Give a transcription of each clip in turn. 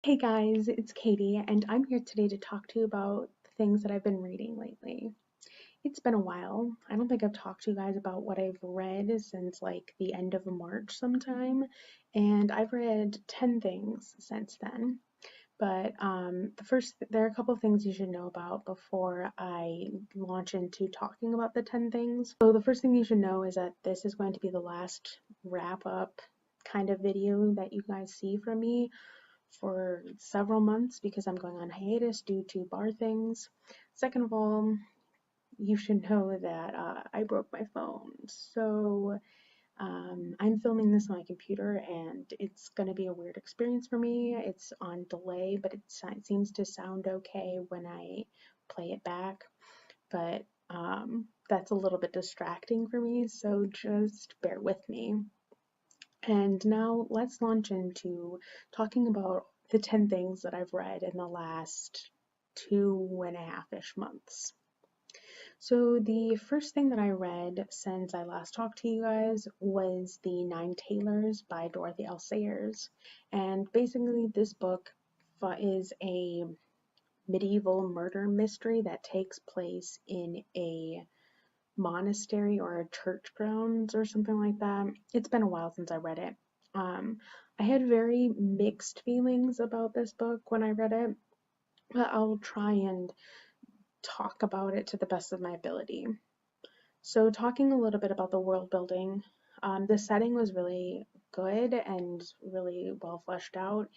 Hey guys, it's Katie, and I'm here today to talk to you about the things that I've been reading lately. It's been a while. I don't think I've talked to you guys about what I've read since like the end of March sometime, and I've read 10 things since then. But there are a couple of things you should know about before I launch into talking about the 10 things. So the first thing you should know is that this is going to be the last wrap up kind of video that you guys see from me for several months because I'm going on hiatus due to bar things. Second of all, you should know that I broke my phone. So I'm filming this on my computer and it's going to be a weird experience for me. It's on delay, but it seems to sound okay when I play it back. But that's a little bit distracting for me, so just bear with me. And now let's launch into talking about the 10 things that I've read in the last 2.5-ish months. So the first thing that I read since I last talked to you guys was The Nine Tailors by Dorothy L. Sayers. And basically this book is a medieval murder mystery that takes place in a monastery or a church grounds or something like that. It's been a while since I read it. Um, I had very mixed feelings about this book when I read it, but I'll try and talk about it to the best of my ability. So, talking a little bit about the world building, the setting was really good and really well fleshed out.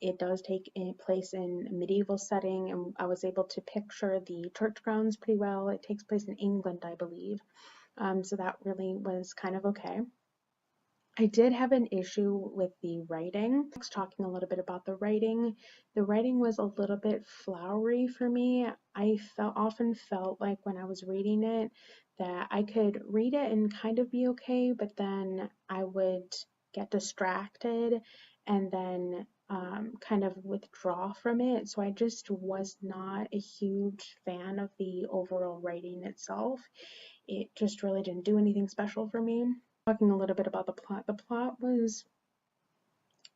It does take place in a medieval setting, and I was able to picture the church grounds pretty well. It takes place in England, I believe. So that really was kind of okay. I did have an issue with the writing. Talking a little bit about the writing. The writing was a little bit flowery for me. Often felt like when I was reading it that I could read it and kind of be okay, but then I would get distracted and then kind of withdraw from it. So I just was not a huge fan of the overall writing itself. It just really didn't do anything special for me. Talking a little bit about the plot. The plot was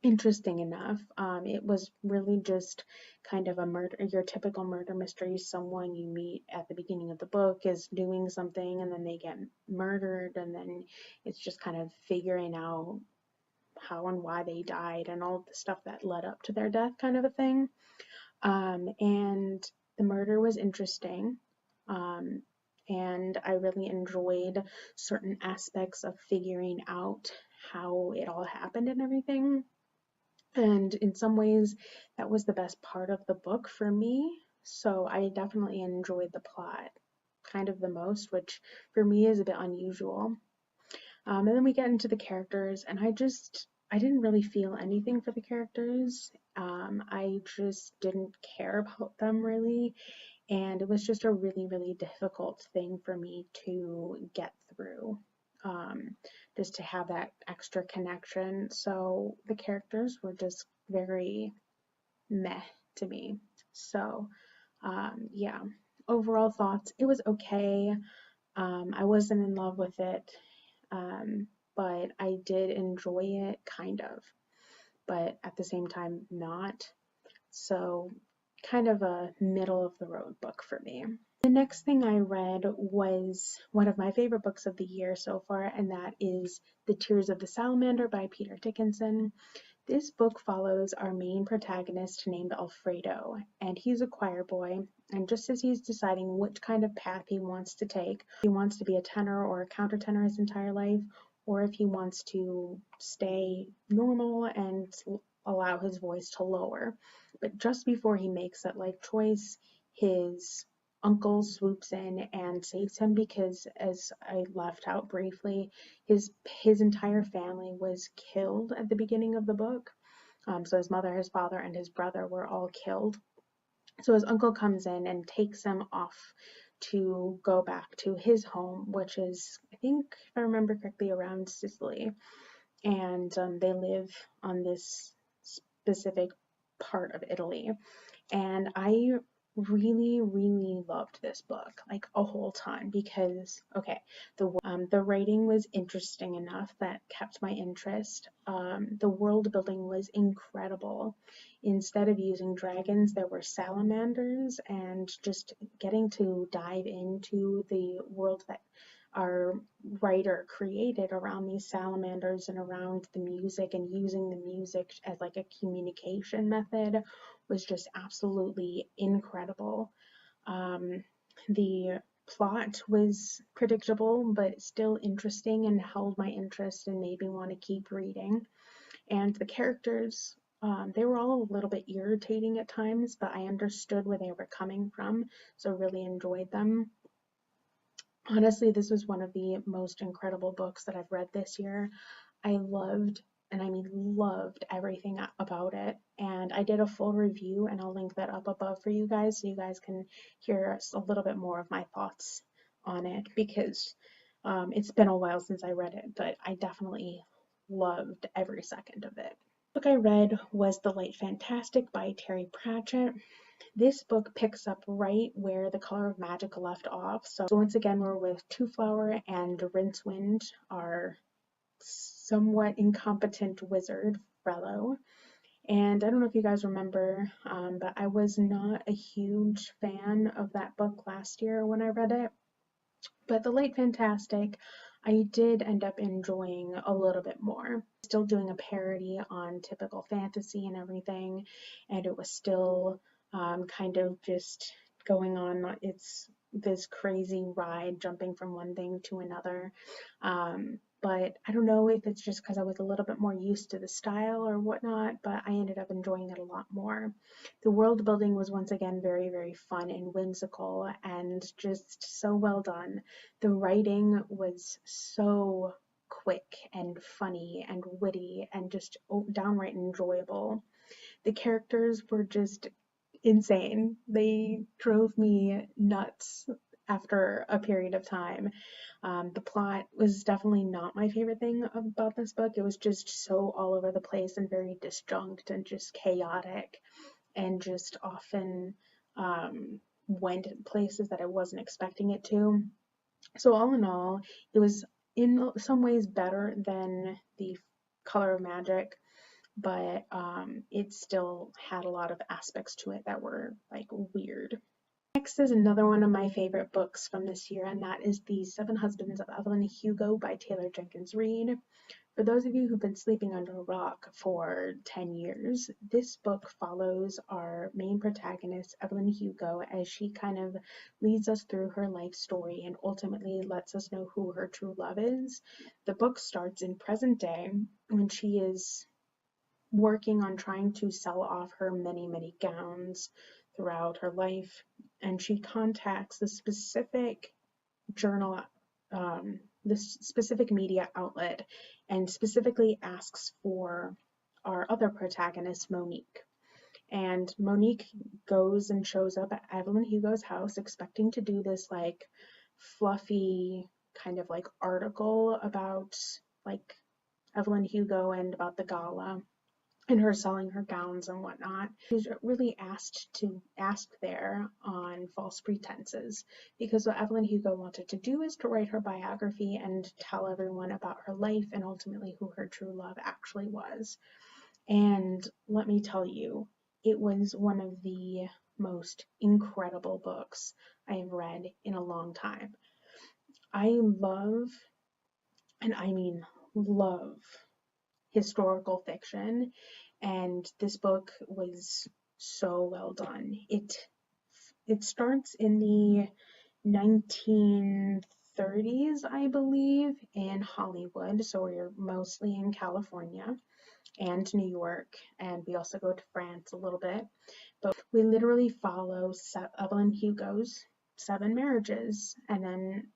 interesting enough. It was really just kind of a murder, your typical murder mystery. Someone you meet at the beginning of the book is doing something and then they get murdered, and then it's just kind of figuring out how and why they died and all the stuff that led up to their death, kind of a thing. And the murder was interesting. Um, and I really enjoyed certain aspects of figuring out how it all happened and everything. And in some ways, that was the best part of the book for me. So I definitely enjoyed the plot kind of the most, which for me is a bit unusual. And then we get into the characters, and I didn't really feel anything for the characters. I just didn't care about them really, and it was just a really, really difficult thing for me to get through. Um, just to have that extra connection. So the characters were just very meh to me. So, yeah. Overall thoughts, it was okay. I wasn't in love with it, but I did enjoy it, kind of, but at the same time, not. So, kind of a middle of the road book for me. The next thing I read was one of my favorite books of the year so far, and that is The Tears of the Salamander by Peter Dickinson. This book follows our main protagonist named Alfredo, and he's a choir boy, and just as he's deciding which kind of path he wants to take, he wants to be a tenor or a countertenor his entire life, or if he wants to stay normal and allow his voice to lower. But just before he makes that life choice, his uncle swoops in and saves him because, as I left out briefly, his entire family was killed at the beginning of the book. So his mother, his father, and his brother were all killed. So his uncle comes in and takes him off to go back to his home, which is, I think, if I remember correctly, around Sicily. And they live on this specific part of Italy. And I really, really loved this book, like a whole ton, because okay, the writing was interesting enough that kept my interest. The world building was incredible. instead of using dragons, there were salamanders, and just getting to dive into the world that our writer created around these salamanders and around the music, and using the music as like a communication method was just absolutely incredible. The plot was predictable, but still interesting and held my interest and made me want to keep reading. And the characters, they were all a little bit irritating at times, but I understood where they were coming from, so really enjoyed them. Honestly, this was one of the most incredible books that I've read this year. I loved, and I mean loved, everything about it. And I did a full review, and I'll link that up above for you guys so you guys can hear a little bit more of my thoughts on it, because it's been a while since I read it, but I definitely loved every second of it. The book I read was The Light Fantastic by Terry Pratchett. This book picks up right where The Color of Magic left off. So once again, we're with Two Flower and Rincewind, our somewhat incompetent wizard, Frello. And I don't know if you guys remember, but I was not a huge fan of that book last year when I read it. But The Light Fantastic, I did end up enjoying a little bit more. Still doing a parody on typical fantasy and everything, and it was still kind of just going on. It's this crazy ride, jumping from one thing to another. But I don't know if it's just because I was a little bit more used to the style or whatnot, but I ended up enjoying it a lot more. The world building was once again very, very fun and whimsical and just so well done. The writing was so quick and funny and witty and just downright enjoyable. The characters were just insane. They drove me nuts after a period of time. The plot was definitely not my favorite thing about this book. It was just so all over the place and very disjunct and just chaotic, and just often went places that I wasn't expecting it to. So all in all, it was in some ways better than The Color of Magic, but it still had a lot of aspects to it that were like weird. Next is another one of my favorite books from this year, and that is The Seven Husbands of Evelyn Hugo by Taylor Jenkins Reid. For those of you who've been sleeping under a rock for 10 years, this book follows our main protagonist, Evelyn Hugo, as she kind of leads us through her life story and ultimately lets us know who her true love is. The book starts in present day when she is working on trying to sell off her many, many gowns throughout her life, and she contacts the specific journal, this specific media outlet, and specifically asks for our other protagonist, Monique. And Monique goes and shows up at Evelyn Hugo's house expecting to do this like fluffy kind of like article about like Evelyn Hugo and about the gala and her selling her gowns and whatnot. She's really asked there on false pretenses, because what Evelyn Hugo wanted to do is to write her biography and tell everyone about her life and ultimately who her true love actually was. And let me tell you, it was one of the most incredible books I have read in a long time. I love, and I mean love, historical fiction, and this book was so well done. It starts in the 1930s, I believe, in Hollywood, so we're mostly in California and New York, and we also go to France a little bit, but we literally follow Evelyn Hugo's 7 marriages, and then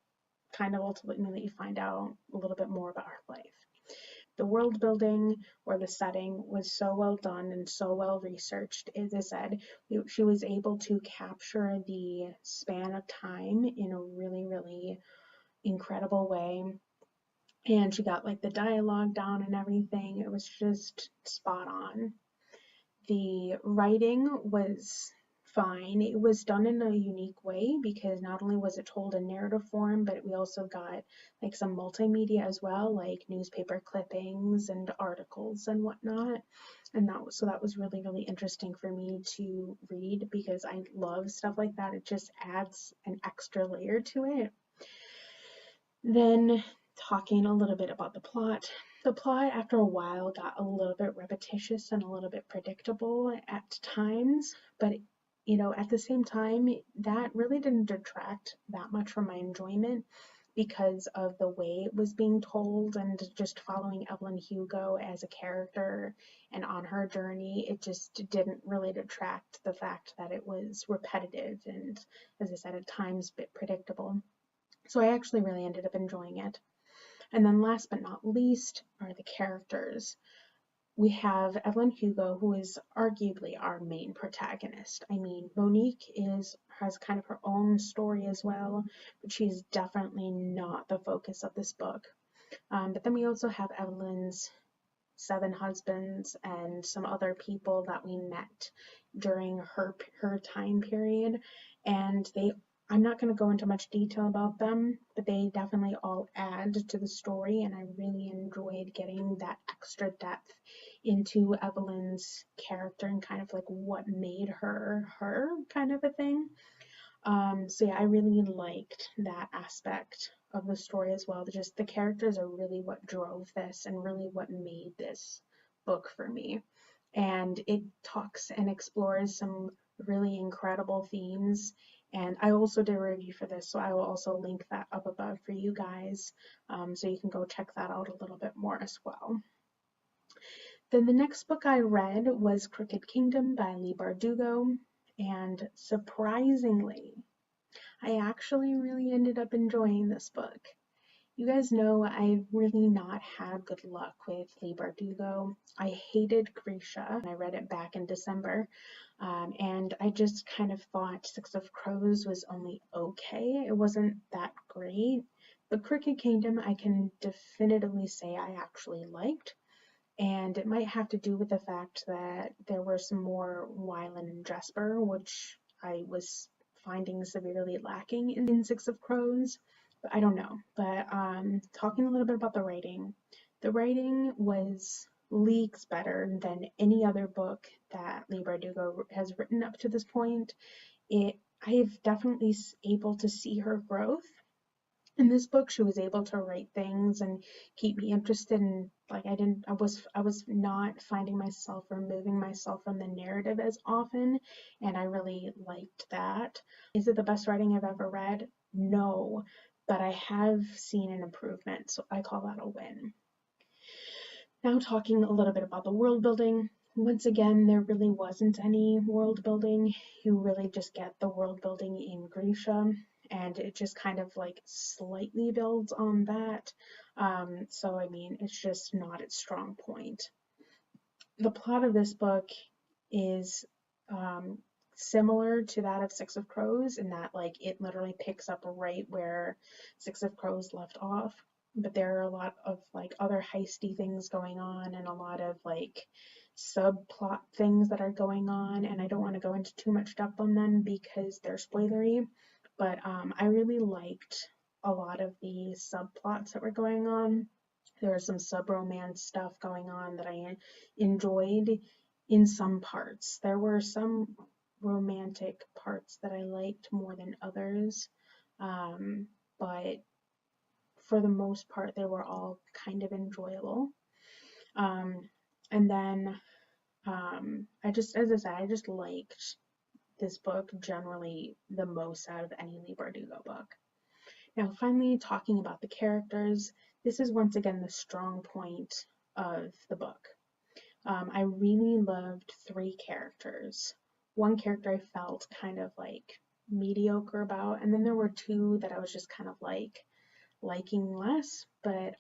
kind of ultimately find out a little bit more about her life. The world building or the setting was so well done and so well researched. As I said, she was able to capture the span of time in a really, really incredible way. And she got like the dialogue down and everything. It was just spot on. The writing was fine. It was done in a unique way because not only was it told in narrative form, but we also got like some multimedia as well, like newspaper clippings and articles and whatnot. And that was really, really interesting for me to read because I love stuff like that. It just adds an extra layer to it. Then talking a little bit about the plot. The plot, after a while, got a little bit repetitious and a little bit predictable at times, but at the same time, that really didn't detract that much from my enjoyment because of the way it was being told and just following Evelyn Hugo as a character and on her journey. It just didn't really detract the fact that it was repetitive and, as I said, at times a bit predictable. So I actually really ended up enjoying it. And then last but not least are the characters. We have Evelyn Hugo, who is arguably our main protagonist. I mean, Monique has kind of her own story as well, but she's definitely not the focus of this book. But then we also have Evelyn's 7 husbands and some other people that we met during her time period, and I'm not going to go into much detail about them, but they definitely all add to the story, and I really enjoyed getting that extra depth into Evelyn's character and kind of like what made her her kind of a thing. So yeah, I really liked that aspect of the story as well. Just the characters are really what drove this and really what made this book for me. And it talks and explores some really incredible themes. And I also did a review for this, so I will also link that up above for you guys, so you can go check that out a little bit more as well. Then the next book I read was Crooked Kingdom by Leigh Bardugo, and surprisingly, I actually really ended up enjoying this book. You guys know I've really not had good luck with Leigh Bardugo. I hated Grisha, and I read it back in December, and I just kind of thought Six of Crows was only okay. It wasn't that great, but Crooked Kingdom I can definitively say I actually liked, and it might have to do with the fact that there were some more Wylan and Jesper, which I was finding severely lacking in Six of Crows, but I don't know. But talking a little bit about the writing was leagues better than any other book that Leigh Bardugo has written up to this point. I've definitely able to see her growth in this book. She was able to write things and keep me interested in, like, I was not finding myself removing myself from the narrative as often, and I really liked that. Is it the best writing I've ever read? No, but I have seen an improvement, so I call that a win. Now talking a little bit about the world building. Once again, there really wasn't any world building. You really just get the world building in Grisha, and it just kind of like slightly builds on that. So I mean, it's just not its strong point. The plot of this book is similar to that of Six of Crows in that like it literally picks up right where Six of Crows left off, but there are a lot of like other heisty things going on and a lot of like subplot things that are going on, and I don't want to go into too much depth on them because they're spoilery, but I really liked a lot of the subplots that were going on. There was some sub-romance stuff going on that I enjoyed in some parts. There were some romantic parts that I liked more than others, but for the most part, they were all kind of enjoyable. And then as I said, I just liked this book generally the most out of any Leigh Bardugo book. Now, finally, talking about the characters, this is once again the strong point of the book. I really loved 3 characters. One character I felt kind of like mediocre about, and then there were 2 that I was just kind of like liking less, but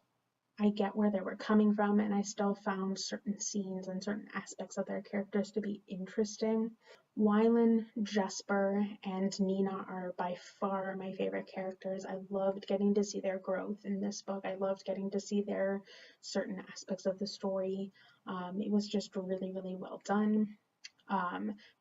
I get where they were coming from, and I still found certain scenes and certain aspects of their characters to be interesting. Wylan, Jesper, and Nina are by far my favorite characters. I loved getting to see their growth in this book. I loved getting to see their certain aspects of the story. It was just really, really well done.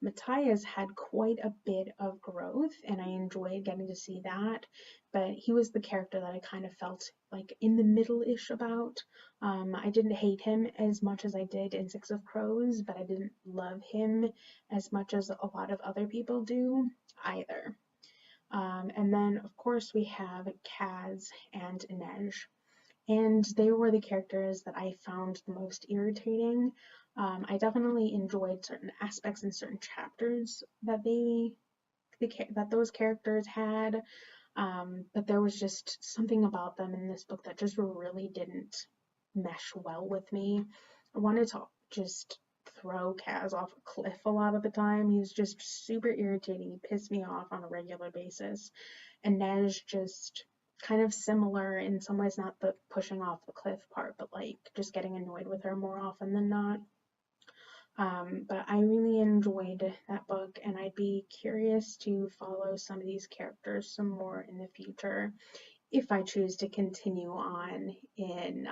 Matthias had quite a bit of growth, and I enjoyed getting to see that. But he was the character that I kind of felt like in the middle-ish about. I didn't hate him as much as I did in Six of Crows, but I didn't love him as much as a lot of other people do either. And then, of course, we have Kaz and Nej, and they were the characters that I found the most irritating. I definitely enjoyed certain aspects in certain chapters that that those characters had, but there was just something about them in this book that just really didn't mesh well with me. I wanted to just throw Kaz off a cliff a lot of the time. He's just super irritating. He pissed me off on a regular basis. And Nej just kind of similar in some ways, not the pushing off the cliff part, but like just getting annoyed with her more often than not. But I really enjoyed that book, and I'd be curious to follow some of these characters some more in the future if I choose to continue on in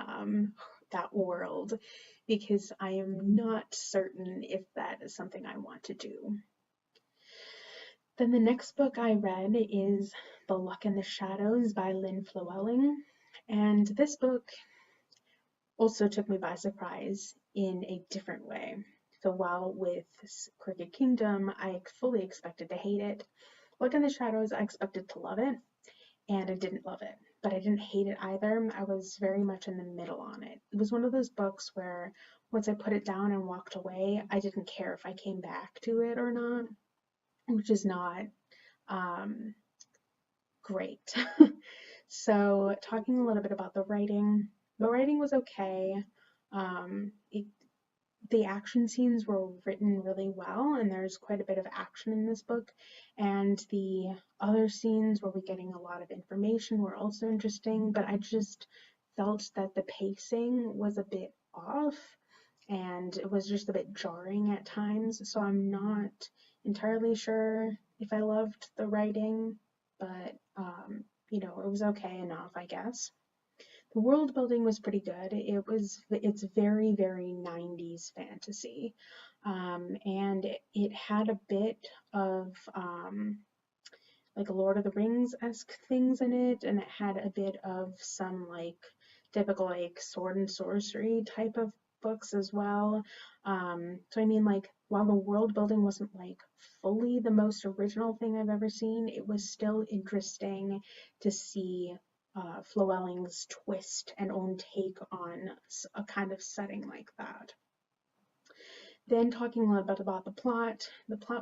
that world, because I am not certain if that is something I want to do. Then the next book I read is The Luck in the Shadows by Lynn Flewelling, and this book also took me by surprise in a different way. So while with Crooked Kingdom, I fully expected to hate it, Luck in the Shadows, I expected to love it, and I didn't love it, but I didn't hate it either. I was very much in the middle on it. It was one of those books where once I put it down and walked away, I didn't care if I came back to it or not, which is not great. So talking a little bit about the writing was okay. Um, it, the action scenes were written really well, and there's quite a bit of action in this book. And the other scenes where we're getting a lot of information were also interesting, but I just felt that the pacing was a bit off, and it was just a bit jarring at times. So I'm not entirely sure if I loved the writing, but it was okay enough, I guess. The world building was pretty good. It's very, very 90s fantasy. And it had a bit of like Lord of the Rings-esque things in it, and it had a bit of some like typical like sword and sorcery type of books as well. So I mean, like, while the world building wasn't like fully the most original thing I've ever seen, it was still interesting to see Flewelling's twist and own take on a kind of setting like that. Then talking a little bit about the plot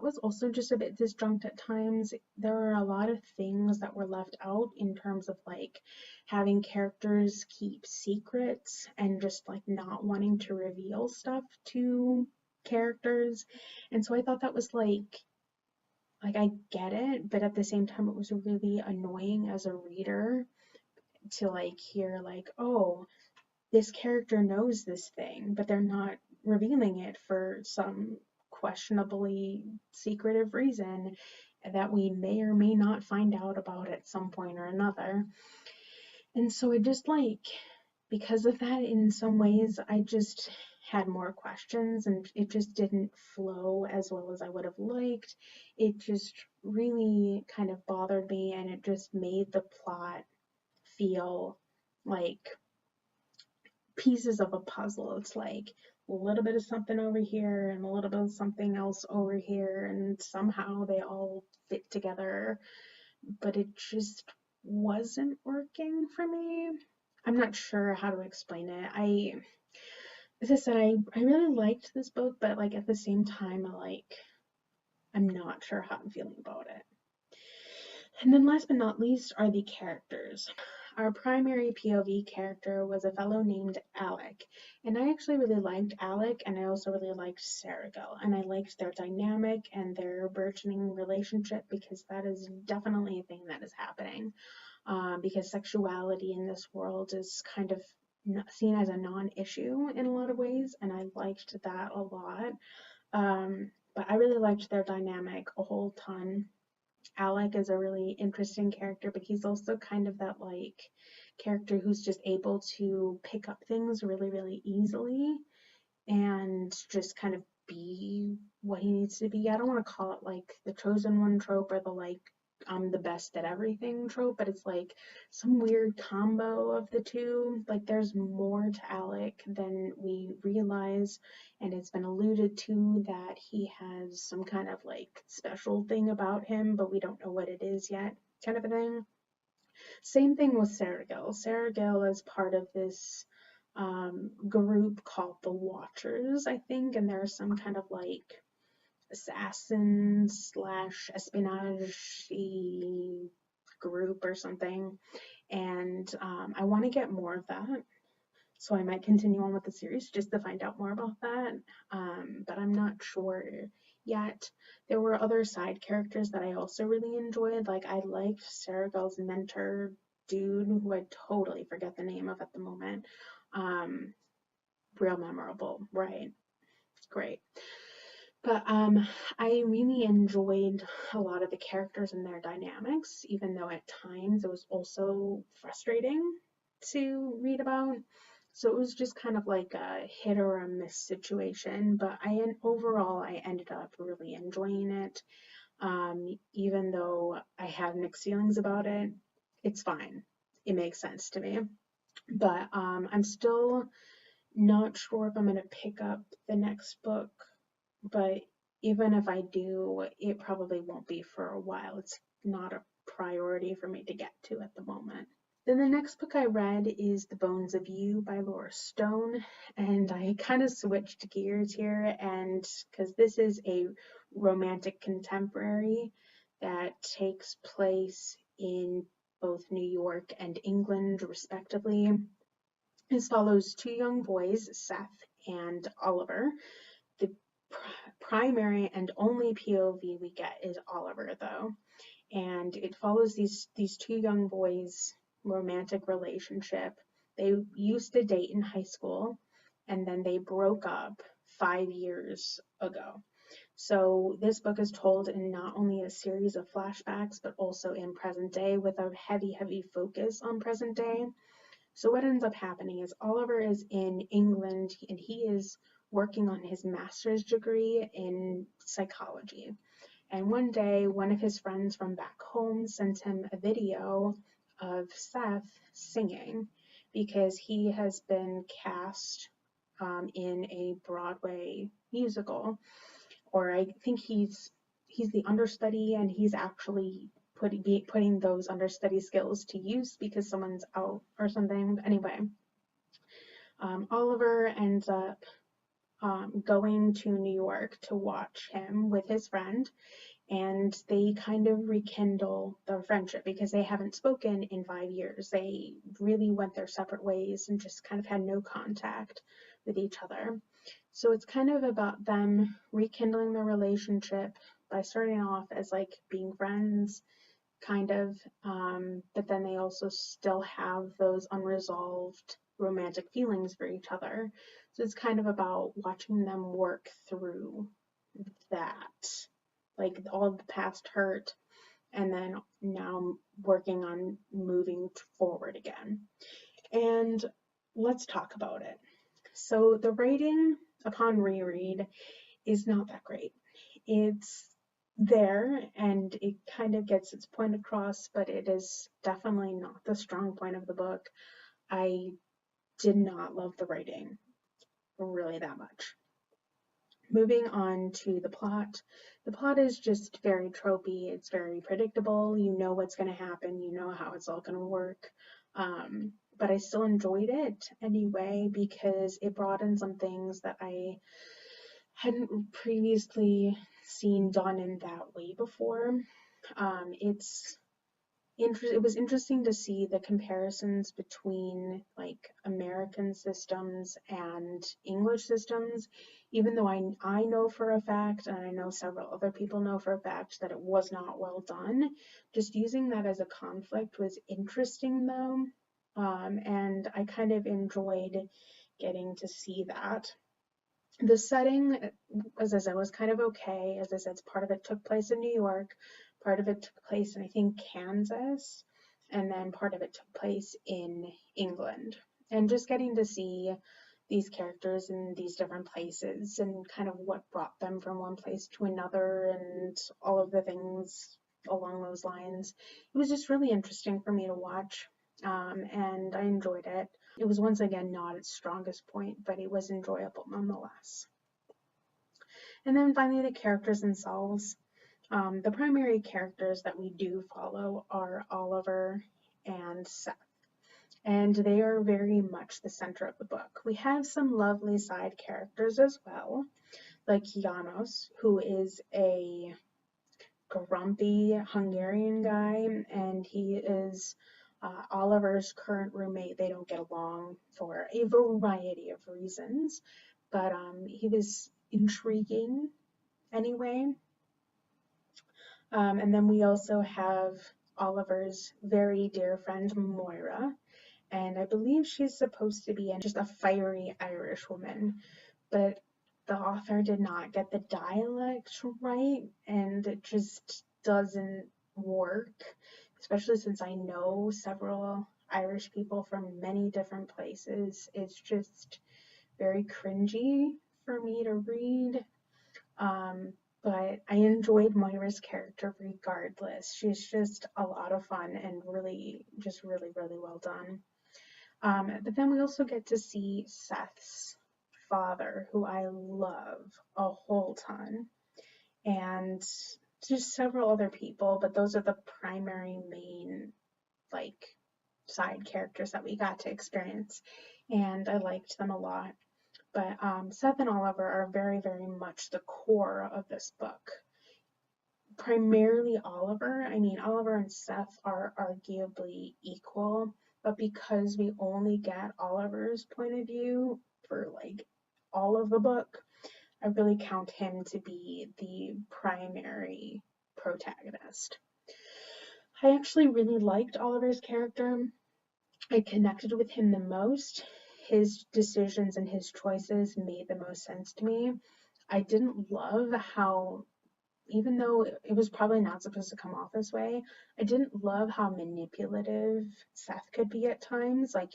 was also just a bit disjunct at times. There were a lot of things that were left out in terms of like having characters keep secrets and just like not wanting to reveal stuff to characters. And so I thought that was like I get it, but at the same time it was really annoying as a reader to like hear like, oh, this character knows this thing, but they're not revealing it for some questionably secretive reason that we may or may not find out about at some point or another. And so it just like, because of that, in some ways, I just had more questions and it just didn't flow as well as I would have liked. It just really kind of bothered me, and it just made the plot feel like pieces of a puzzle. It's like a little bit of something over here and a little bit of something else over here, and somehow they all fit together, but it just wasn't working for me. I'm not sure how to explain it. As I said, I really liked this book, but like at the same time, I'm not sure how I'm feeling about it. And then last but not least are the characters. Our primary POV character was a fellow named Alec, and I actually really liked Alec, and I also really liked Sergel, and I liked their dynamic and their burgeoning relationship, because that is definitely a thing that is happening, because sexuality in this world is kind of seen as a non-issue in a lot of ways, and I liked that a lot. But I really liked their dynamic a whole ton. Alec is a really interesting character, but he's also kind of that like character who's just able to pick up things really, really easily and just kind of be what he needs to be. I don't want to call it like the chosen one trope or the like I'm the best at everything trope, but it's like some weird combo of the two. Like there's more to Alec than we realize, and it's been alluded to that he has some kind of like special thing about him, but we don't know what it is yet, kind of a thing. Same thing with Sergil. Sergil is part of this group called the Watchers, I think, and there's some kind of like assassin slash espionage group or something. And I want to get more of that. So I might continue on with the series just to find out more about that. But I'm not sure yet. There were other side characters that I also really enjoyed. Like I liked Sergal's mentor dude, who I totally forget the name of at the moment. Real memorable, right? Great. But I really enjoyed a lot of the characters and their dynamics, even though at times it was also frustrating to read about. So it was just kind of like a hit or a miss situation. But overall I ended up really enjoying it. Even though I had mixed feelings about it, it's fine. It makes sense to me. But I'm still not sure if I'm going to pick up the next book, but even if I do, it probably won't be for a while. It's not a priority for me to get to at the moment. Then the next book I read is The Bones of You by Laura Stone, and I kind of switched gears here, and because this is a romantic contemporary that takes place in both New York and England, respectively. This follows two young boys, Seth and Oliver. The primary and only POV we get is Oliver, though, and it follows these two young boys' romantic relationship. They used to date in high school, and then they broke up 5 years ago. So this book is told in not only a series of flashbacks, but also in present day with a heavy focus on present day. So what ends up happening is Oliver is in England and he is working on his master's degree in psychology. And one day, one of his friends from back home sent him a video of Seth singing because he has been cast in a Broadway musical, or I think he's the understudy, and he's actually putting those understudy skills to use because someone's out or something. Anyway, Oliver ends up going to New York to watch him with his friend, and they kind of rekindle their friendship because they haven't spoken in 5 years. They really went their separate ways and just kind of had no contact with each other. So it's kind of about them rekindling their relationship by starting off as like being friends, kind of, but then they also still have those unresolved romantic feelings for each other. So it's kind of about watching them work through that, like all the past hurt, and then now working on moving forward again. And let's talk about it. So the writing upon reread is not that great. It's there and it kind of gets its point across, but it is definitely not the strong point of the book. I did not love the writing really that much. Moving on to the plot. The plot is just very tropey. It's very predictable. You know what's going to happen. You know how it's all going to work. But I still enjoyed it anyway because it brought in some things that I hadn't previously seen done in that way before. It was interesting to see the comparisons between like American systems and English systems, even though I know for a fact, and I know several other people know for a fact, that it was not well done. Just using that as a conflict was interesting though, and I kind of enjoyed getting to see that. The setting, as I said, was kind of okay. As I said, part of it took place in New York, part of it took place in, I think, Kansas, and then part of it took place in England. And just getting to see these characters in these different places and kind of what brought them from one place to another and all of the things along those lines. It was just really interesting for me to watch, and I enjoyed it. It was once again not its strongest point, but it was enjoyable nonetheless. And then finally, the characters themselves. The primary characters that we do follow are Oliver and Seth, and they are very much the center of the book. We have some lovely side characters as well, like Janos, who is a grumpy Hungarian guy, and he is Oliver's current roommate. They don't get along for a variety of reasons, but he was intriguing anyway. And then we also have Oliver's very dear friend Moira, and I believe she's supposed to be just a fiery Irish woman, but the author did not get the dialect right, and it just doesn't work, especially since I know several Irish people from many different places. It's just very cringy for me to read. But I enjoyed Moira's character regardless. She's just a lot of fun and really, just really, really well done. But then we also get to see Seth's father, who I love a whole ton, and just several other people, but those are the primary main, like, side characters that we got to experience, and I liked them a lot. But Seth and Oliver are very, very much the core of this book. Primarily Oliver. I mean, Oliver and Seth are arguably equal, but because we only get Oliver's point of view for like all of the book, I really count him to be the primary protagonist. I actually really liked Oliver's character. I connected with him the most. His decisions and his choices made the most sense to me. I didn't love how, even though it was probably not supposed to come off this way, I didn't love how manipulative Seth could be at times. Like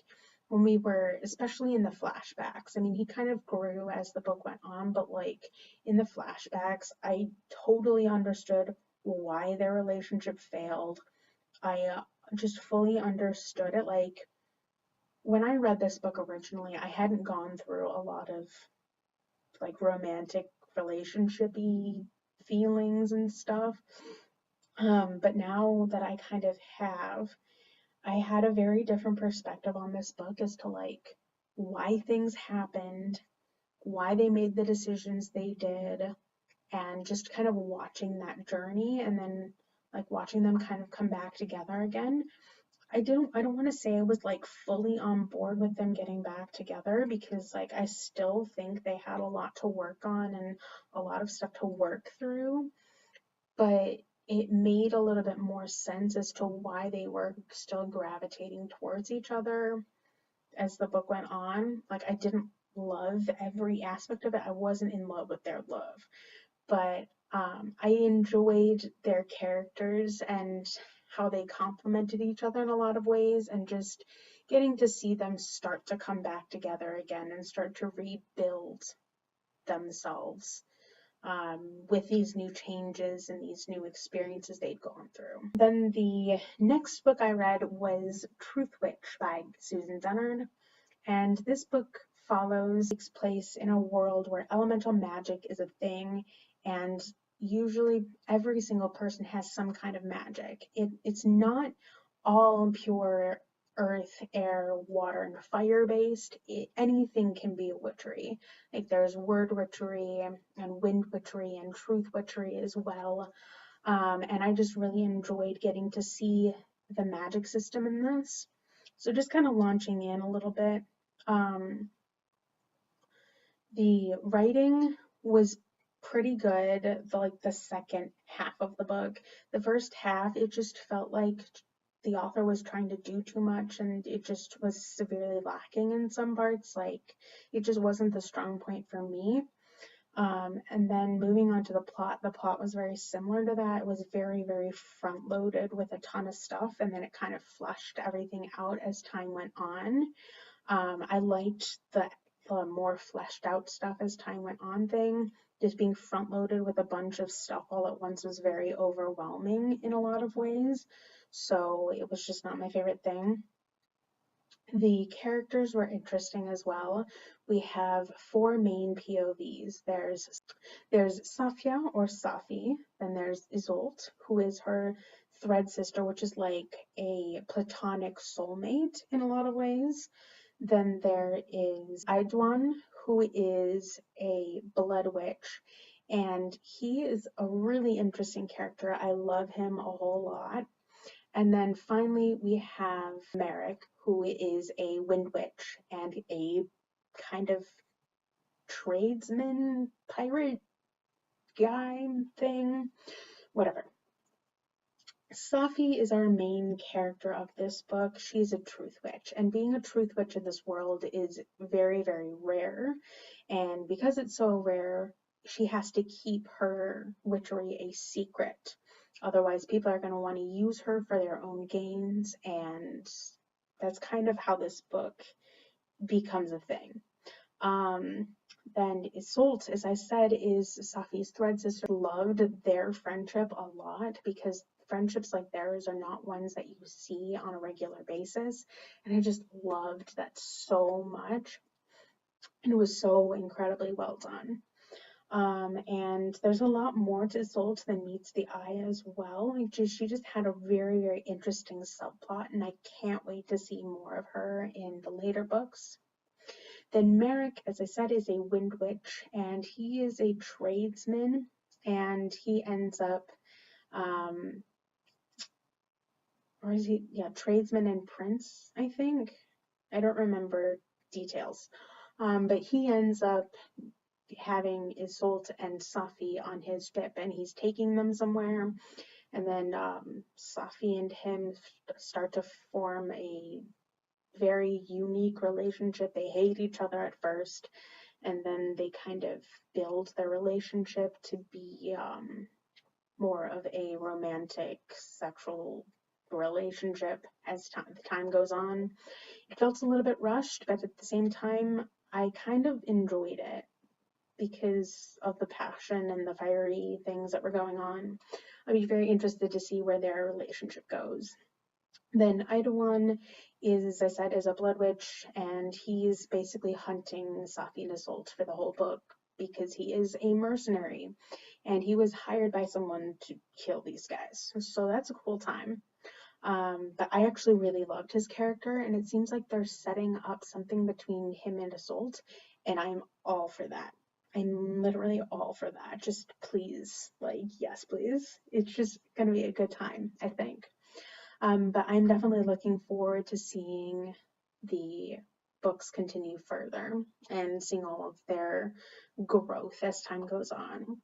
when we were, especially in the flashbacks, I mean, he kind of grew as the book went on, but like in the flashbacks, I totally understood why their relationship failed. I just fully understood it. Like when I read this book originally, I hadn't gone through a lot of like romantic relationshipy feelings and stuff. But now that I kind of have, I had a very different perspective on this book as to like why things happened, why they made the decisions they did, and just kind of watching that journey and then like watching them kind of come back together again. I don't want to say I was like fully on board with them getting back together because like I still think they had a lot to work on and a lot of stuff to work through, but it made a little bit more sense as to why they were still gravitating towards each other as the book went on. Like I didn't love every aspect of it. I wasn't in love with their love, but I enjoyed their characters and how they complemented each other in a lot of ways, and just getting to see them start to come back together again and start to rebuild themselves with these new changes and these new experiences they'd gone through. Then the next book I read was Truth Witch by Susan Dennard, and this book takes place in a world where elemental magic is a thing, and usually every single person has some kind of magic. It's not all pure earth, air, water, and fire based. Anything can be a witchery. Like there's word witchery and wind witchery and truth witchery as well. And I just really enjoyed getting to see the magic system in this. So just kind of launching in a little bit. The writing was pretty good, the second half of the book. The first half, it just felt like the author was trying to do too much and it just was severely lacking in some parts. Like it just wasn't the strong point for me. And then moving on to the plot was very similar to that. It was very, very front loaded with a ton of stuff, and then it kind of flushed everything out as time went on. I liked the the more fleshed out stuff as time went on thing. Just being front loaded with a bunch of stuff all at once was very overwhelming in a lot of ways. So it was just not my favorite thing. The characters were interesting as well. We have four main POVs. There's Safia or Safi, then there's Isolt, who is her thread sister, which is like a platonic soulmate in a lot of ways. Then there is Aidwan, who is a blood witch, and he is a really interesting character. I love him a whole lot. And then finally we have Merrick, who is a wind witch and a kind of tradesman pirate guy thing, whatever. Safi is our main character of this book. She's a truth witch, and being a truth witch in this world is very, very rare. And because it's so rare, she has to keep her witchery a secret. Otherwise, people are going to want to use her for their own gains, and that's kind of how this book becomes a thing. Then Isolt, as I said, is Safi's thread sister. Loved their friendship a lot because friendships like theirs are not ones that you see on a regular basis. And I just loved that so much. And it was so incredibly well done. And there's a lot more to Isolt than meets the eye as well. Like she just had a very, very interesting subplot, and I can't wait to see more of her in the later books. Then Merrick, as I said, is a wind witch, and he is a tradesman, and he ends up, or is he, yeah, tradesman and prince, I think. I don't remember details. But he ends up having Isolt and Safi on his ship, and he's taking them somewhere, and then Safi and him start to form a very unique relationship. They hate each other at first, and then they kind of build their relationship to be more of a romantic sexual relationship as time goes on. It felt a little bit rushed, but at the same time, I kind of enjoyed it because of the passion and the fiery things that were going on. I'd be very interested to see where their relationship goes. Then Eidolon is, as I said, is a blood witch, and he's basically hunting Safi and Isolt for the whole book because he is a mercenary, and he was hired by someone to kill these guys. So that's a cool time. But I actually really loved his character, and it seems like they're setting up something between him and Isolt, and I'm all for that. I'm literally all for that. Just please, like, yes, please. It's just gonna be a good time, I think. But I'm definitely looking forward to seeing the books continue further and seeing all of their growth as time goes on.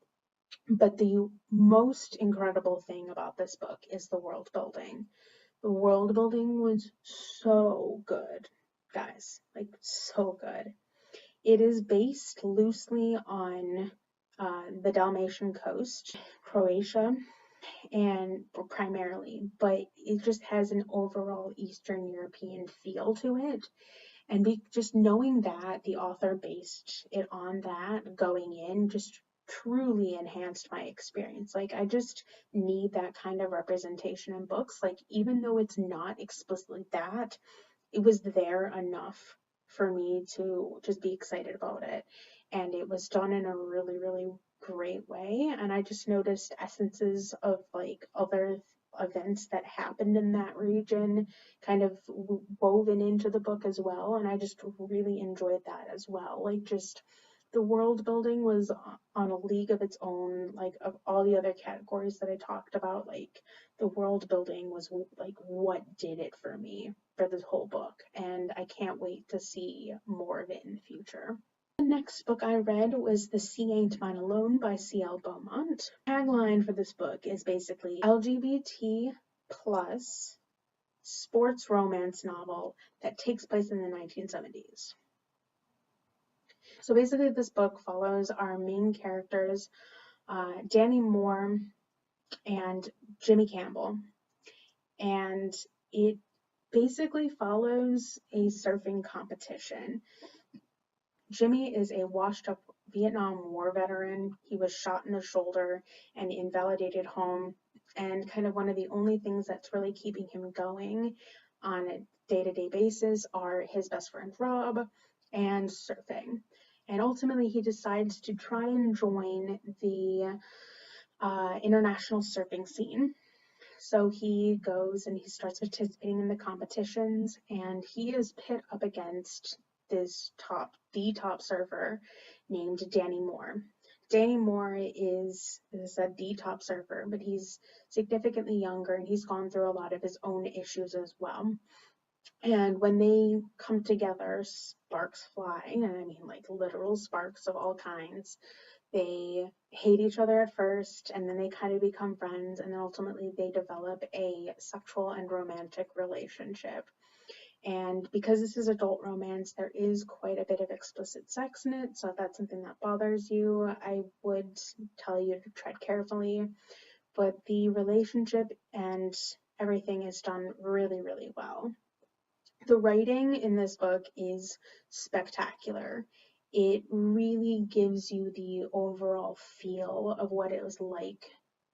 But the most incredible thing about this book is the world building. The world building was so good, guys, like so good. It is based loosely on the Dalmatian coast, Croatia, and primarily, but it just has an overall Eastern European feel to it. And just knowing that the author based it on that going in just truly enhanced my experience. Like, I just need that kind of representation in books. Like, even though it's not explicitly that, it was there enough for me to just be excited about it. And it was done in a really, really great way. And I just noticed essences of like other events that happened in that region kind of woven into the book as well. And I just really enjoyed that as well. Like, just the world building was on a league of its own. Like, of all the other categories that I talked about, like, the world building was like what did it for me for this whole book, and I can't wait to see more of it in the future. The next book I read was The Sea Ain't Mine Alone by C.L. Beaumont. The tagline for this book is basically LGBT plus sports romance novel that takes place in the 1970s. So basically this book follows our main characters, Danny Moore and Jimmy Campbell, and it basically follows a surfing competition. Jimmy is a washed up Vietnam War veteran. He was shot in the shoulder and invalidated home. And kind of one of the only things that's really keeping him going on a day to day basis are his best friend Rob and surfing. And ultimately, he decides to try and join the international surfing scene. So he goes and he starts participating in the competitions, and he is pit up against the top surfer named Danny Moore. Danny Moore is, as I said, the top surfer, but he's significantly younger and he's gone through a lot of his own issues as well. And when they come together, sparks fly, and I mean like literal sparks of all kinds. They hate each other at first, and then they kind of become friends, and then ultimately they develop a sexual and romantic relationship. And because this is adult romance, there is quite a bit of explicit sex in it, so if that's something that bothers you, I would tell you to tread carefully. But the relationship and everything is done really, really well. The writing in this book is spectacular. It really gives you the overall feel of what it was like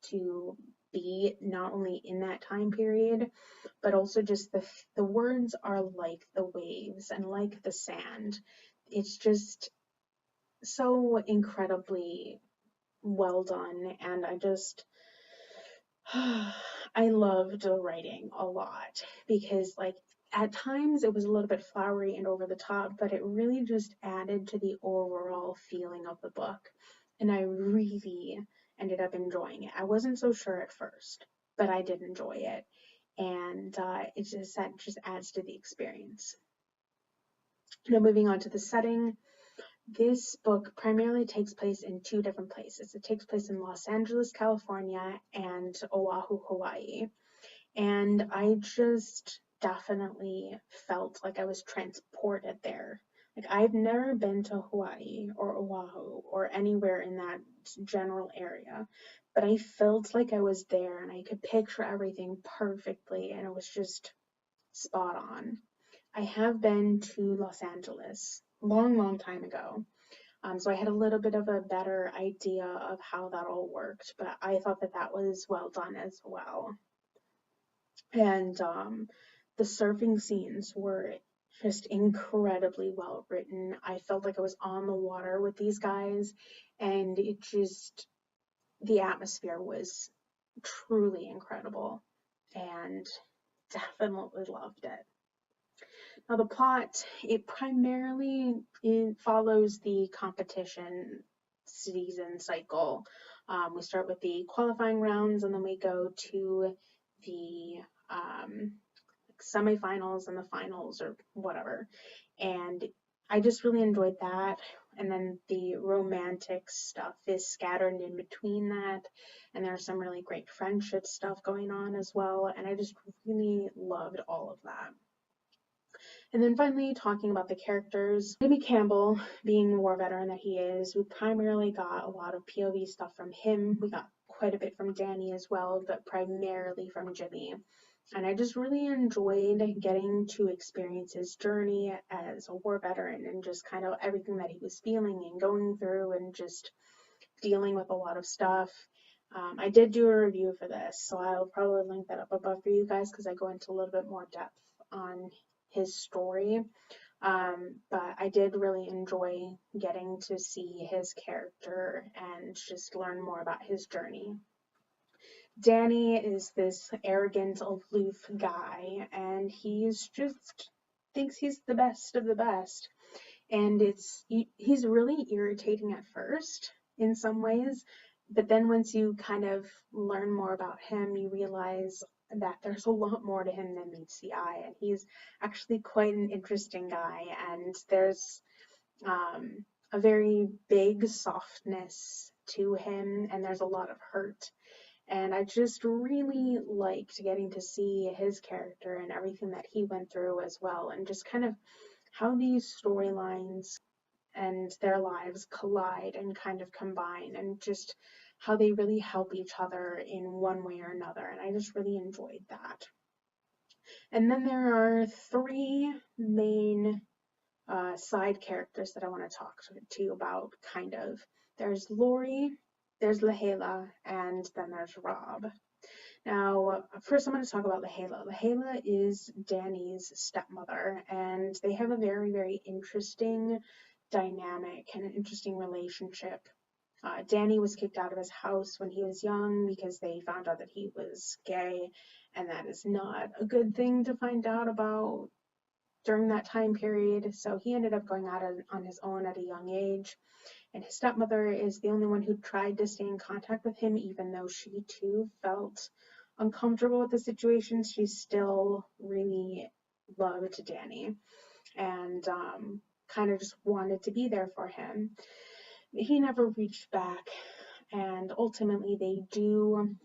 to be not only in that time period, but also just the words are like the waves and like the sand. It's just so incredibly well done, and I loved the writing a lot because, like, at times it was a little bit flowery and over the top, but it really just added to the overall feeling of the book. And I really ended up enjoying it. I wasn't so sure at first, but I did enjoy it. And that just adds to the experience. Now, moving on to the setting, this book primarily takes place in two different places. It takes place in Los Angeles, California, and Oahu, Hawaii. And I just definitely felt like I was transported there. Like, I've never been to Hawaii or Oahu or anywhere in that general area, but I felt like I was there and I could picture everything perfectly, and it was just spot on. I have been to Los Angeles long, long time ago. So I had a little bit of a better idea of how that all worked, but I thought that that was well done as well. And the surfing scenes were just incredibly well written. I felt like I was on the water with these guys, and the atmosphere was truly incredible, and definitely loved it. Now, the plot, it primarily follows the competition season cycle. We start with the qualifying rounds, and then we go to the semifinals and the finals or whatever. And I just really enjoyed that. And then the romantic stuff is scattered in between that. And there's some really great friendship stuff going on as well. And I just really loved all of that. And then finally, talking about the characters, Jimmy Campbell, being the war veteran that he is, we primarily got a lot of POV stuff from him. We got quite a bit from Danny as well, but primarily from Jimmy. And I just really enjoyed getting to experience his journey as a war veteran and just kind of everything that he was feeling and going through and just dealing with a lot of stuff. I did do a review for this, so I'll probably link that up above for you guys because I go into a little bit more depth on his story. But I did really enjoy getting to see his character and just learn more about his journey. Danny is this arrogant, aloof guy, and he's just thinks he's the best of the best. And he's really irritating at first in some ways, but then once you kind of learn more about him, you realize that there's a lot more to him than meets the eye, and he's actually quite an interesting guy, and there's a very big softness to him, and there's a lot of hurt. And I just really liked getting to see his character and everything that he went through as well, and just kind of how these storylines and their lives collide and kind of combine, and just how they really help each other in one way or another. And I just really enjoyed that. And then there are three main side characters that I want to talk to you about, kind of. There's Lori, there's Lahala, and then there's Rob. Now, first I'm going to talk about Lahala. Lahala is Danny's stepmother, and they have a very, very interesting dynamic and an interesting relationship. Danny was kicked out of his house when he was young because they found out that he was gay, and that is not a good thing to find out about during that time period. So he ended up going out on his own at a young age. And his stepmother is the only one who tried to stay in contact with him, even though she too felt uncomfortable with the situation. She still really loved Danny and kind of just wanted to be there for him. He never reached back, and ultimately they do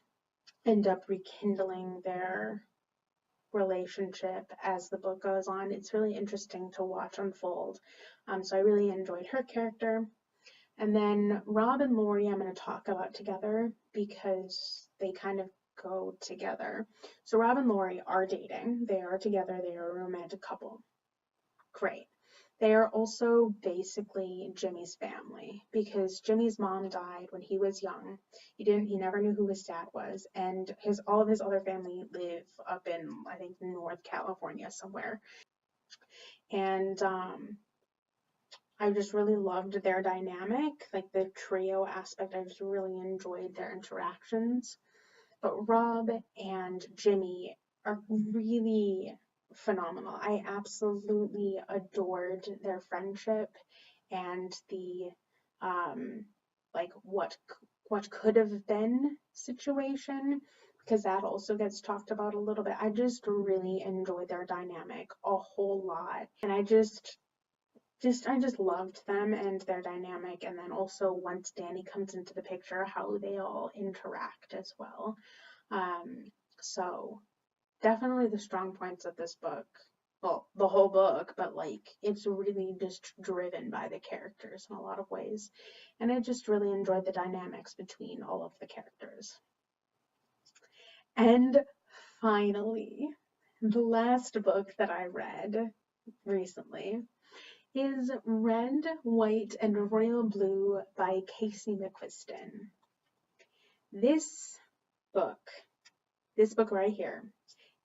end up rekindling their relationship as the book goes on. It's really interesting to watch unfold. So I really enjoyed her character. And then Rob and Lori I'm going to talk about together because they kind of go together. So Rob and Lori are dating. They are together. They are a romantic couple. Great. They are also basically Jimmy's family because Jimmy's mom died when he was young. He never knew who his dad was, and all of his other family live up in, I think, North California somewhere. And I just really loved their dynamic, like the trio aspect. I just really enjoyed their interactions. But Rob and Jimmy are really phenomenal. I absolutely adored their friendship and the like what could have been situation, because that also gets talked about a little bit. I just really enjoyed their dynamic a whole lot, and I just loved them and their dynamic. And then also once Danny comes into the picture, how they all interact as well. So definitely the strong points of this book. Well, the whole book, but like it's really just driven by the characters in a lot of ways. And I just really enjoyed the dynamics between all of the characters. And finally, the last book that I read recently is Red, White, and Royal Blue by Casey McQuiston. This book right here,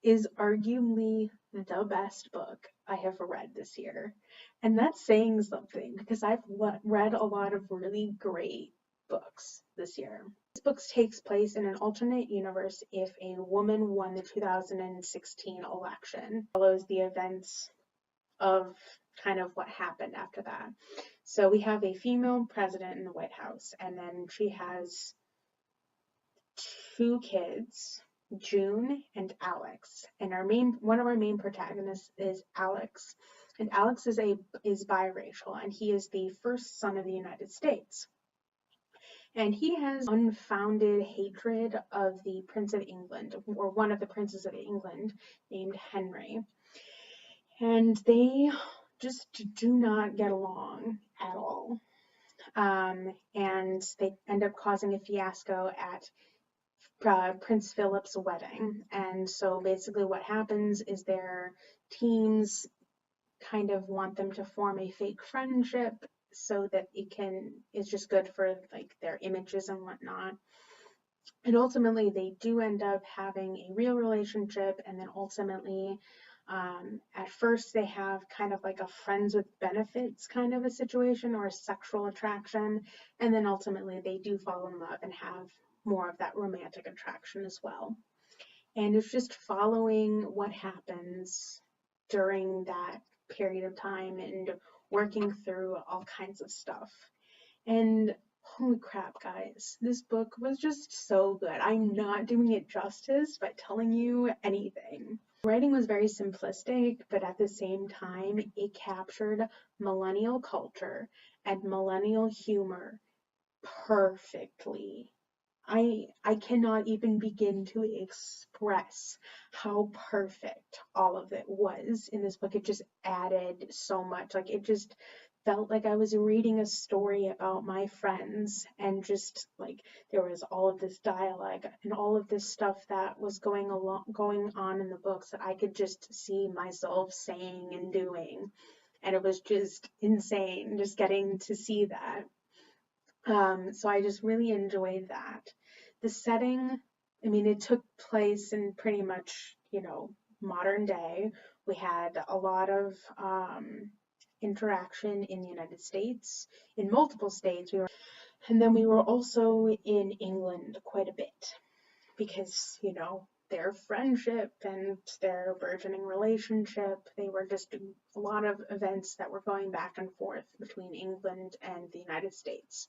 is arguably the best book I have read this year. And that's saying something because I've read a lot of really great books this year. This book takes place in an alternate universe if a woman won the 2016 election. It follows the events of kind of what happened after that. So we have a female president in the White House, and then she has two kids, June and Alex. And one of our main protagonists is Alex. And Alex is biracial, and he is the first son of the United States. And he has unfounded hatred of the Prince of England, or one of the princes of England, named Henry. And they just do not get along at all. And they end up causing a fiasco at Prince Philip's wedding. And so basically what happens is their teams kind of want them to form a fake friendship so that it's just good for like their images and whatnot. And ultimately they do end up having a real relationship, and then ultimately at first they have kind of like a friends with benefits kind of a situation, or a sexual attraction, and then ultimately they do fall in love and have more of that romantic attraction as well. And it's just following what happens during that period of time and working through all kinds of stuff. And holy crap, guys, this book was just so good. I'm not doing it justice by telling you anything. The writing was very simplistic, but at the same time, it captured millennial culture and millennial humor perfectly. I cannot even begin to express how perfect all of it was in this book. It just added so much. Like, it just felt like I was reading a story about my friends, and just like there was all of this dialogue and all of this stuff that was going on in the books that I could just see myself saying and doing. and it was just insane just getting to see that. So I just really enjoyed that. The setting, I mean, it took place in pretty much, modern day. We had a lot of interaction in the United States, in multiple states. And then we were also in England quite a bit because, their friendship and their burgeoning relationship, they were just a lot of events that were going back and forth between England and the United States.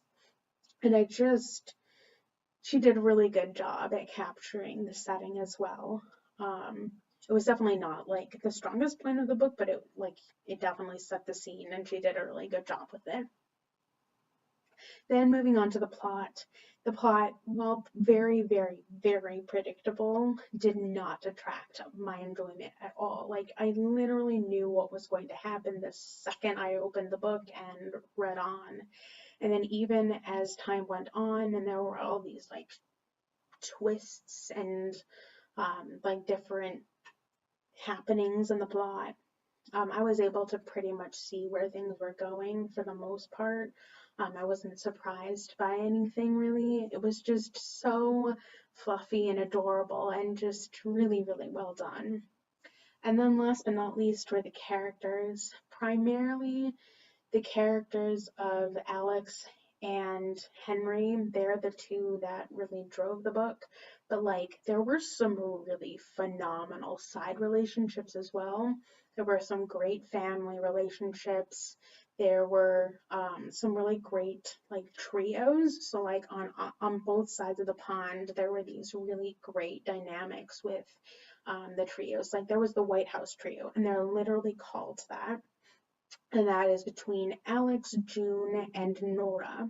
And she did a really good job at capturing the setting as well. It was definitely not like the strongest point of the book, but it definitely set the scene, and she did a really good job with it. Then moving on to the plot. The plot, while very, very, very predictable, did not attract my enjoyment at all. Like, I literally knew what was going to happen the second I opened the book and read on. And then even as time went on and there were all these like twists and like different happenings in the plot, I was able to pretty much see where things were going for the most part. I wasn't surprised by anything really. It was just so fluffy and adorable and just really, really well done. And then last but not least were the characters. Primarily the characters of Alex and Henry, they're the two that really drove the book. But like there were some really phenomenal side relationships as well. There were some great family relationships. There were some really great like trios. So like on both sides of the pond, there were these really great dynamics with the trios. Like there was the White House trio, and they're literally called that, and that is between Alex, June, and Nora.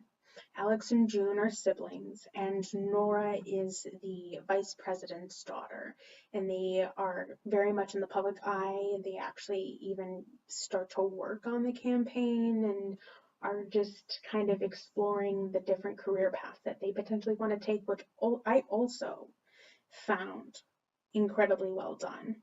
Alex and June are siblings, and Nora is the vice president's daughter. And they are very much in the public eye. They actually even start to work on the campaign and are just kind of exploring the different career paths that they potentially want to take, which I also found incredibly well done.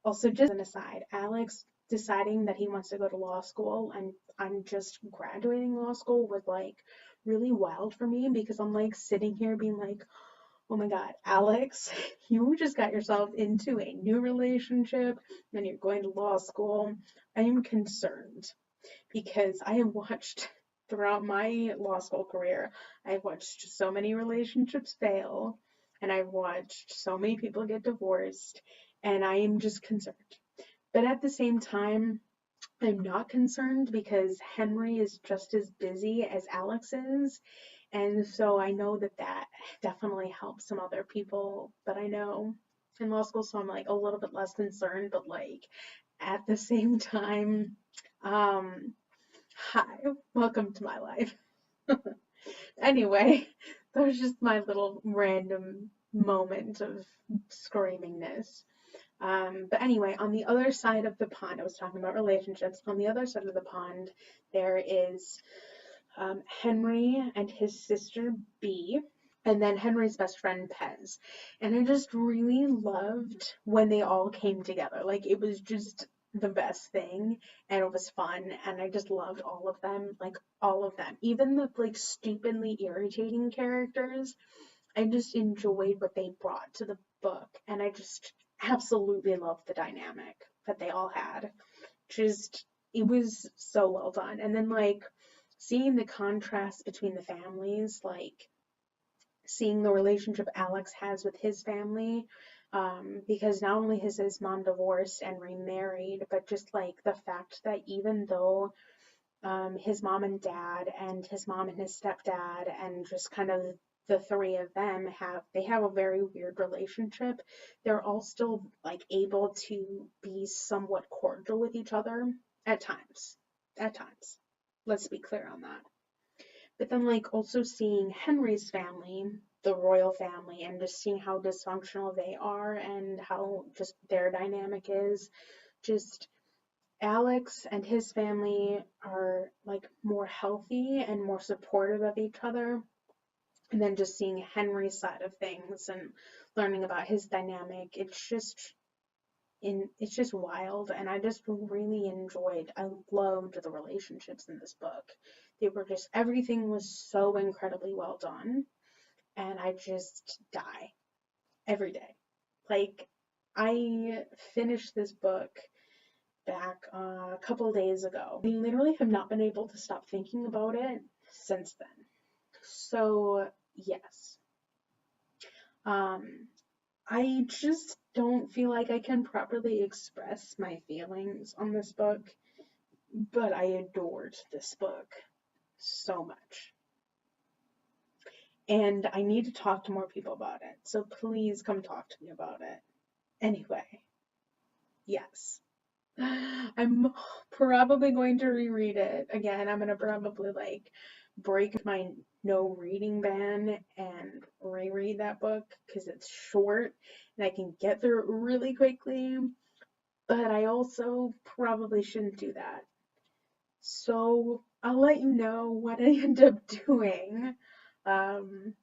Also, just an aside, Alex deciding that he wants to go to law school and I'm just graduating law school was like really wild for me because I'm like sitting here being like, oh my God, Alex, you just got yourself into a new relationship and you're going to law school. I am concerned because I have watched throughout my law school career, I've watched so many relationships fail and I've watched so many people get divorced, and I am just concerned. But at the same time, I'm not concerned because Henry is just as busy as Alex is. And so I know that that definitely helps some other people that I know in law school. So I'm like a little bit less concerned, but like at the same time, um, hi, welcome to my life. Anyway, that was just my little random moment of screamingness. But anyway, on the other side of the pond, I was talking about relationships. On the other side of the pond, there is Henry and his sister Bee, and then Henry's best friend Pez. And I just really loved when they all came together. Like it was just the best thing, and it was fun, and I just loved all of them, like all of them. Even the like stupidly irritating characters, I just enjoyed what they brought to the book, and I just absolutely loved the dynamic that they all had. Just it was so well done. And then like seeing the contrast between the families, like seeing the relationship Alex has with his family, because not only has his mom divorced and remarried, but just like the fact that even though his mom and dad and his mom and his stepdad and just kind of the three of them have a very weird relationship, they're all still like able to be somewhat cordial with each other at times. At times. Let's be clear on that. But then like also seeing Henry's family, the royal family, and just seeing how dysfunctional they are and how just their dynamic is, just Alex and his family are like more healthy and more supportive of each other. And then just seeing Henry's side of things and learning about his dynamic, it's just it's just wild, and I just really enjoyed. I loved the relationships in this book. They were just everything was so incredibly well done, and I just die every day. Like, I finished this book back a couple days ago. I literally have not been able to stop thinking about it since then. So, yes. Um, I just don't feel like I can properly express my feelings on this book, but I adored this book so much. And I need to talk to more people about it. So please come talk to me about it. Anyway, yes. I'm probably going to reread it again. I'm gonna probably like break my no reading ban and reread that book because it's short and I can get through it really quickly. But I also probably shouldn't do that. So I'll let you know what I end up doing um,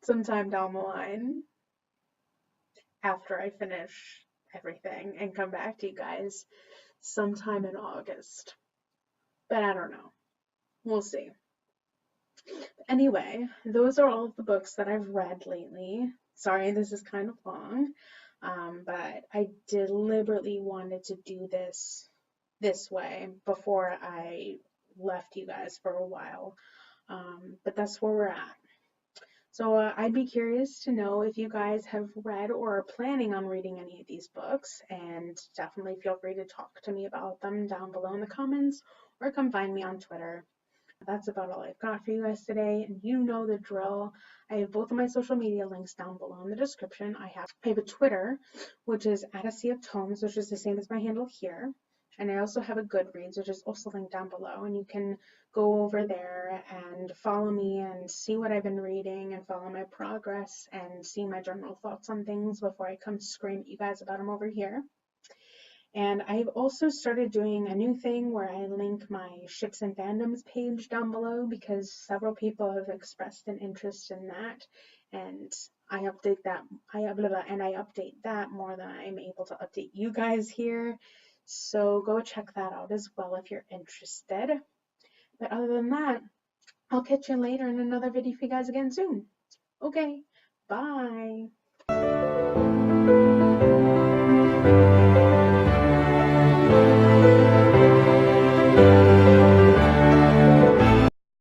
sometime down the line after I finish everything and come back to you guys sometime in August. But I don't know. We'll see. Anyway, those are all of the books that I've read lately. Sorry, this is kind of long, but I deliberately wanted to do this way before I left you guys for a while. But that's where we're at. So I'd be curious to know if you guys have read or are planning on reading any of these books, and definitely feel free to talk to me about them down below in the comments or come find me on Twitter. That's about all I've got for you guys today, and you know the drill. I have both of my social media links down below in the description. I have a Twitter, which is at a sea of tomes, which is the same as my handle here. And I also have a Goodreads, which is also linked down below, and you can go over there and follow me and see what I've been reading and follow my progress and see my general thoughts on things before I come scream at you guys about them over here. And I've also started doing a new thing where I link my ships and fandoms page down below because several people have expressed an interest in that, and I update that. I update that more than I'm able to update you guys here. So go check that out as well if you're interested. But other than that, I'll catch you later in another video for you guys again soon. Okay, bye.